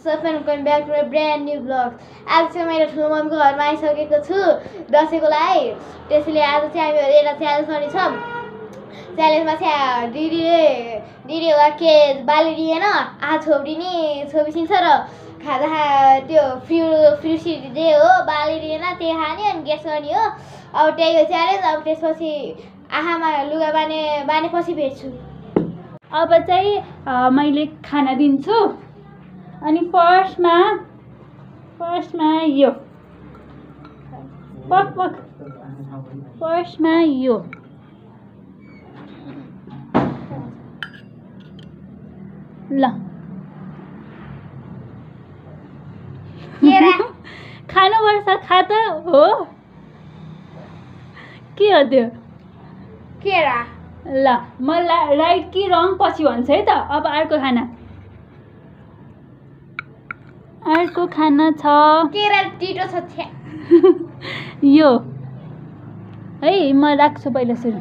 Welcome back to brand new blog. आज चाहिँ मैले ठुलो मम्मीको घरमा आइसकेको छु दसैँको लागि। त्यसैले आज चाहिँ हामीहरू एउटा च्यालेन्ज गर्नेछौँ। च्यालेन्जमा चाहिँ दिदी वा के बाली दिएन आज छोपिदिने छोपिसिन्छ र खाजा त्यो फ्रुसी जे हो बाली दिएन त्यही खाने अनि गेस गर्ने हो। अब त्यही हो च्यालेन्ज। अब त्यसपछि आहामा लुगा बानेपछि भेट्छु। अब चाहिँ मैले खाना दिन्छु अनि फर्स्टमा यो पक फर्स्टमा यो ल खानुपर्छ खा त हो के हो त्यो केरा ल मलाई राइट कि रङ पछि भन्छ है त। अब अर्को खाना छ केरा टिटो छ यो है म राख्छु पहिला सुरु।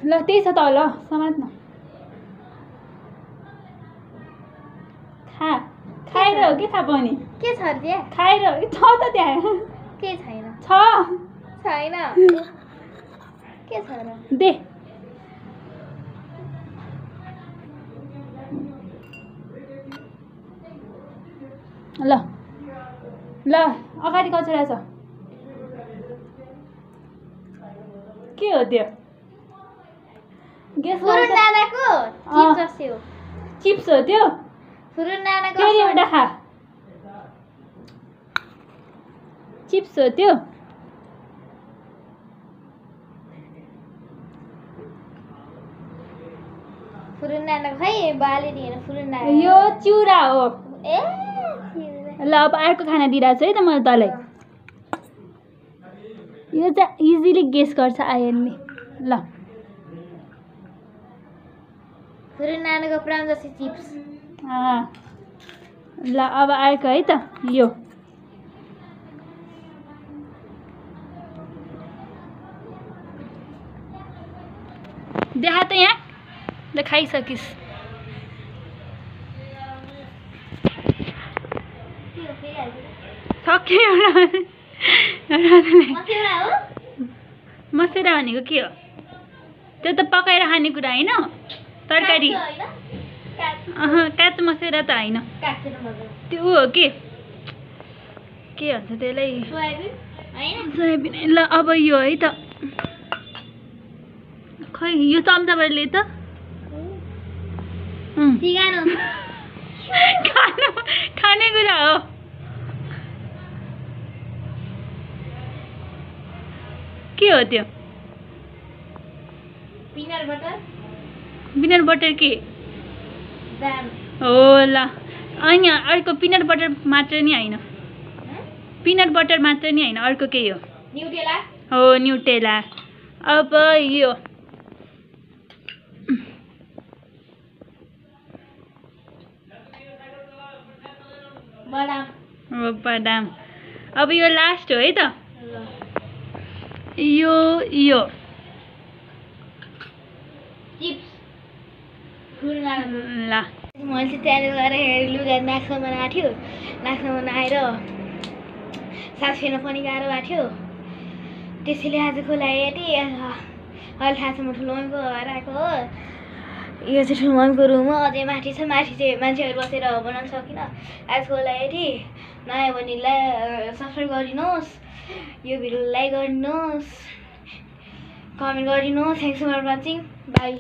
ल त्यही छ त ल समात्न खाएर हो कि थाहा पाउने के छ त्यहाँ खाएर छ त त्यहाँ के छैन छैन के छ र दे ल अगाडि कचरा छ के हो त्यो गेस फुरुन नानाको चिप्स हो चिप्स हो त्यो फुरुन नानाको फेरि एउटा खा चिप्स हो त्यो फुरुन नानाको खै बाले दिएन फुरुन नाना यो चिउरा हो। ए ल अब अर्को खाना दिइरहेको छु है त मैले तँलाई। यो चाहिँ इजिली गेस गर्छ आयनले। ल फुरुन नानाको प्राम जस्तै चिप्स। ल अब अर्को है त यो देखा त यहाँ ल खाइसकिस् सक्यो मसेरा भनेको के हो त्यो त पकाएर खाने कुरा होइन तरकारी काँचो मसेरा त होइन त्यो हो के भन्छ त्यसलाई सोयाबिन। ल अब यो है त खै यो चम्चाबाट ले त खाने कुरा हो। के हो त्यो पिनट बटर के हो ल अनि अर्को पिनट बटर मात्र नि होइन पिनट बटर मात्र नि होइन अर्को के हो न्युटेला हो न्युटेला। अब यो बदाम। अब यो लास्ट हो है त यो चिप्स ल मैले चाहिँ त्यहाँनिर गएर लुगा नाक्समा आएको थियो। नाक्समा आएर सास फेर्न पनि गाह्रो भएको थियो। त्यसैले आजको लागि यति अहिले थाहा छ म ठुलो मम्मीको घर आएको हो। यो चाहिँ ठुलो मम्मीको रुम हो अझै माथि छ। माथि चाहिँ मान्छेहरू बसेर बनाउन सकिनँ। आजको लागि यति नयाँ बहिनीलाई सब्सक्राइब गरिदिनुहोस् यो भिडियो लाइक गरिदिनुहोस् कमेन्ट गरिदिनुहोस्। Thanks for watching by.